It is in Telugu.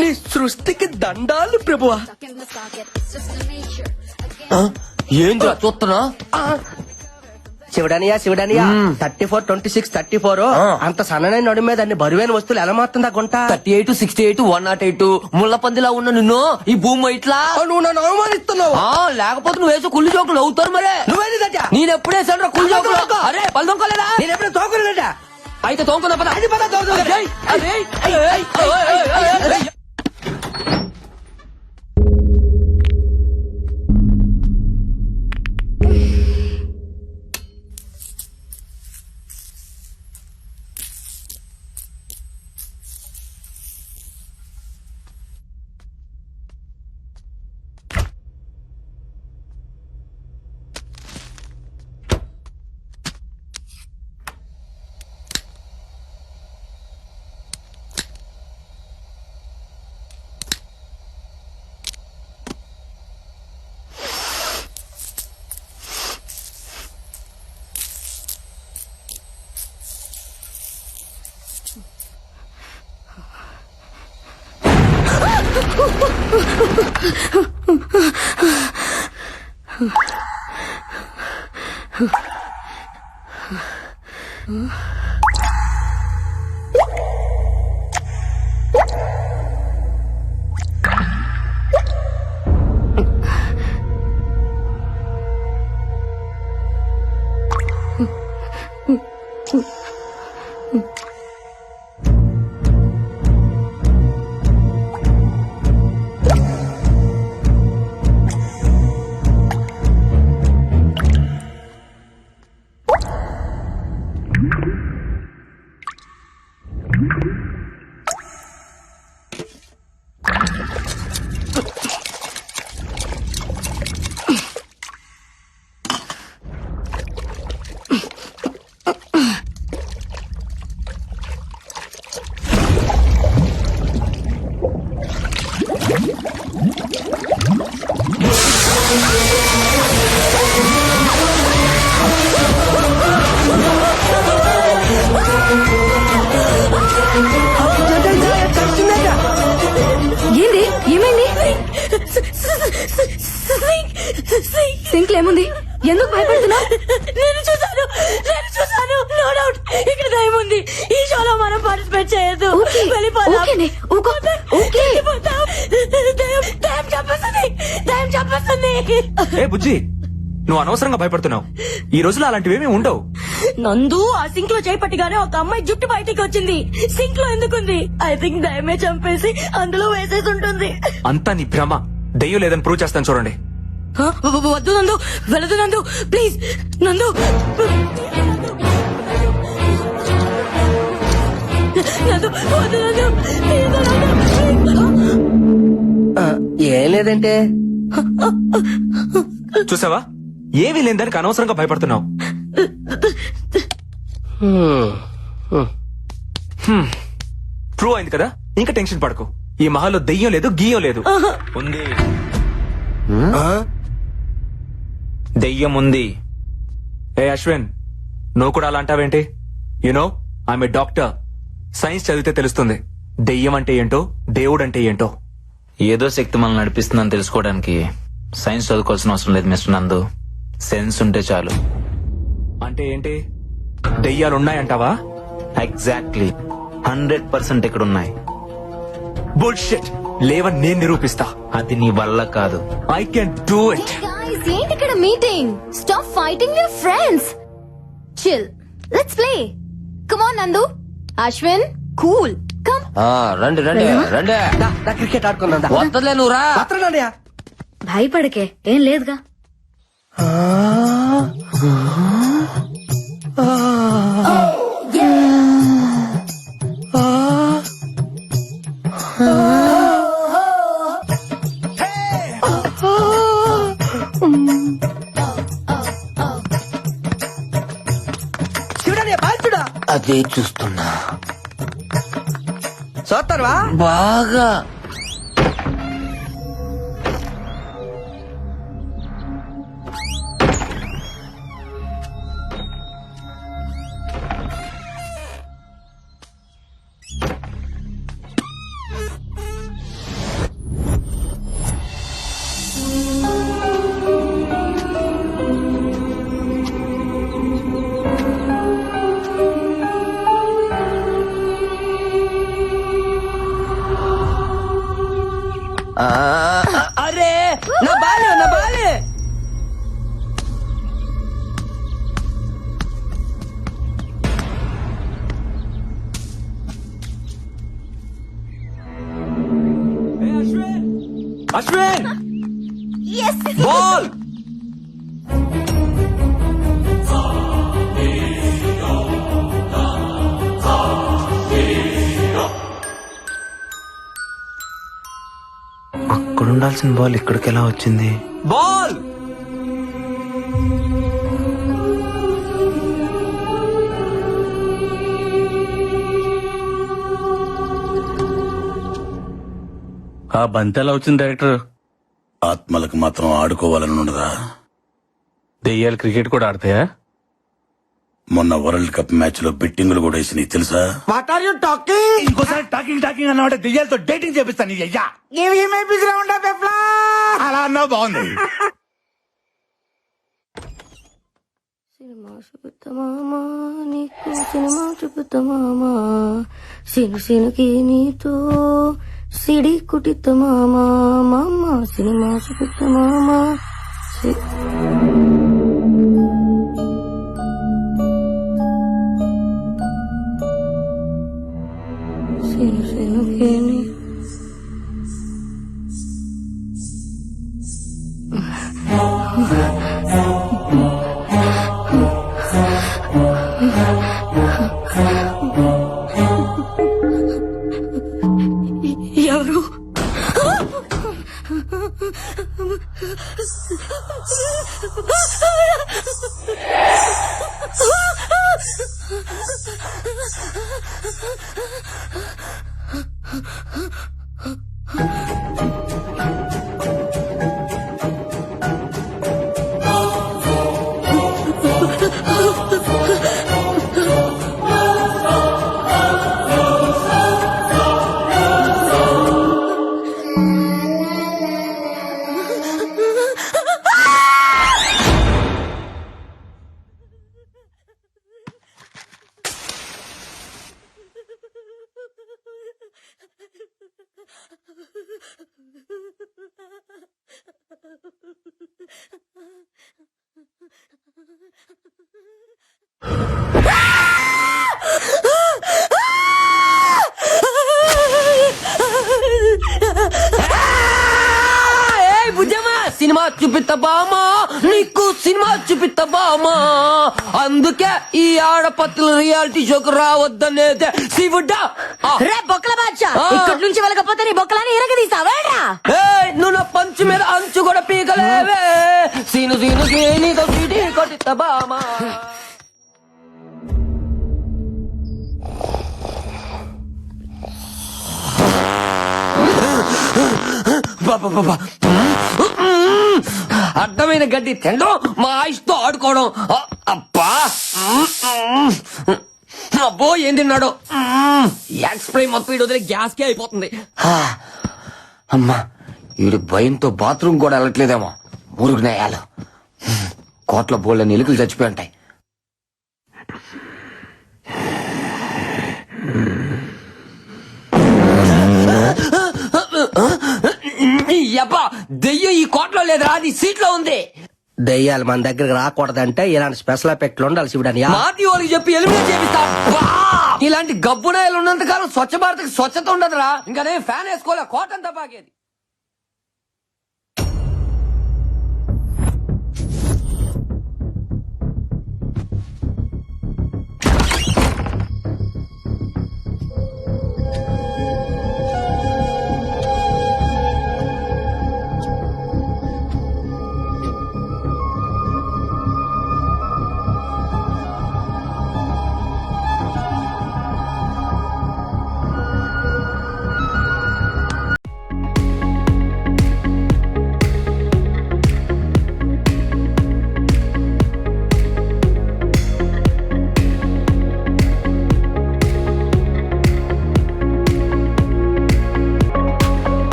నీ సృష్టికి దండాలు ప్రభువా. ఏంద్రా చూస్తున్నా? శివడానియా 34, 26, 34 అంత సన్ననైన నడు మీద అన్ని బరువైన వస్తువులు ఎలా మారుతుందా గుంట? 38, 68, 108 ముళ్ళ పందిలా ఉన్న నిన్ను ఈ భూమి ఇట్లా నువ్వు నన్ను అవమానిస్తున్నావు. లేకపోతే నువ్వు వేసే కుళ్ళు జోకులు అవుతారు మరే. నువ్వేది దట్టా? నేను ఎప్పుడేసాను కుళ్ళు జోకులు? అరే పల్దొంకోలేదా? నేను ఎప్పుడు తోకలేదా? అయితే తోముకుందా పద. అది పద తోకలే. ఏంది? ఏమైంది? సింక్ ఏముంది? ఎందుకు భయపడుతున్నావు? నేను చూసాను నో డౌట్ ఇక్కడ దయ్యం ఉంది. ఈ షోలో మనం పార్టిసిపేట్ చేయొద్దు. ఓకేనే, ఊకో. ఓకే. దయ్యం చంపేస్తుంది. ఏ బుజ్జి, నువ్వు అనవసరంగా భయపడుతున్నావు. ఈ రోజులో అలాంటివేమీ ఉండవు. నందు ఆ సింక్ లో చేపట్టిగానే ఒక అమ్మాయి జుట్టు బయటికి వచ్చింది. సింక్ లో ఎందుకుంది? ఐ థింక్ దయ్యమే చంపేసి అందులో వేసేసి ఉంటుంది. అంతా నీ భ్రమ. దెయ్యం లేదని ప్రూవ్ చేస్తాను చూడండి. వద్దు నందు, వెళ్ళదు నందు, ప్లీజ్ నందు. నందు వద్దు నందు, ప్లీజ్ నందు. ఏం లేదంటే చూసావా, ఏమీ లేని దానికి అనవసరంగా భయపడుతున్నావు. ప్రూవ్ అయింది కదా, ఇంకా టెన్షన్ పడకు. ఈ మహల్లో దెయ్యం లేదు, గీయం లేదు. ఉంది, దెయ్యం ఉంది. ఏ అశ్విన్, నువ్వు కూడా అలా అంటావేంటి? You know I'm a doctor. Science చదివితే తెలుస్తుంది దెయ్యం అంటే ఏంటో, దేవుడు అంటే ఏంటో. ఏదో శక్తి మనల్ని నడిపిస్తుందని తెలుసుకోవడానికి సైన్స్ చదువుకోవాల్సిన అవసరం లేదు మిస్టర్ నందు. సెన్స్ ఉంటే చాలు. అంటే ఏంటి? దెయ్యాలు ఉన్నాయంటావా? ఎగ్జాక్ట్లీ 100% ఇక్కడ ఉన్నాయి. బుల్షిట్. లేవని నేను నిరూపిస్తా. అది నీ వల్ల కాదు. I can do it. Guys, ఏంటి ఇక్కడ meeting? Stop fighting your friends. Chill. Let's play. Come on, Nandu. Ashwin, cool. Come. రండి రండి రండి. క్రికెట్ ఆడుకుందా? వద్దలే నువ్వు రా. వస్తున్నానయ్యా. భయపడకే, ఏం లేదుగా. శివడానియా బాల్చుడా. అదే చూస్తున్నా చూస్తారువా? బాగా. అశ్విన్ బాల్ అక్కడ ఉండాల్సిన బాల్ ఇక్కడికి ఎలా వచ్చింది? బాల్ ఆ బంతి ఎలా వచ్చింది డైరెక్టర్? ఆత్మలకు మాత్రం ఆడుకోవాలని ఉండదా? దెయ్యాలు క్రికెట్ కూడా ఆడతాయా? మొన్న వరల్డ్ కప్ మ్యాచ్ లో బెట్టింగులు కూడా వేసినాయి తెలుసా? ఇంకోసారి టాకింగ్ టాకింగ్ అన్నమాట దెయ్యాలతో డేటింగ్ చేపిస్తాను అయ్యా. అలా అన్నా బాగుంది. సినిమా చూపుతామా నీకు సినిమా చూపుతామా సిను సినుకి నీతో సిడి కుటితమామా మామ సినిమా చూపుతామా సిను సినుకి నీ ఎవరు సినిమా చూపిస్తా బామా నీకు సినిమా చూపిస్తా బామా అందుకే ఈ ఆడపత్తుల రియాలిటీ షోకు రావద్దనేదే శివుడా రే బొక్కల బాద్షా ఇక్కడి నుంచి వెళ్ళకపోతే నీ బొక్కలని ఇరగదీసావేరా నువ్వు నా పంచు మీద అంచు కూడా పీకలేవే సీను సీను నీతో సీటీ కొట్టిస్తా బామా అడ్డమైన గడ్డి తినడం మా ఆయుష్తో ఆడుకోవడం అబ్బా అబ్బో ఏం తిన్నాడు ఎక్స్ప్రే మొత్తం వీడు వదిలే గ్యాస్ కే అయిపోతుంది అమ్మా వీడి భయంతో బాత్రూమ్ కూడా వెళ్ళట్లేదేమో మురుగు నేయాలు కోట్ల బోళ్ళ ఎలుకలు చచ్చిపోయి ఉంటాయి యబ్బా దెయ్యం ఈ కోట్లో లేదురా అది సీట్లో ఉంది దెయ్యాలు మన దగ్గరకు రాకూడదంటే ఇలాంటి స్పెషల్ ఎఫెక్ట్లు ఉండాలి శివుడని. మాటి వాళ్ళకి చెప్పి ఎలిమినేట్ చేపిస్తా ఇలాంటి గబ్బునాయలు ఉన్నంత కాలం స్వచ్ఛ భారత్ స్వచ్ఛత ఉండదురా ఇంకా నేను ఫ్యాన్ వేసుకోలే కోటంతా బాగేది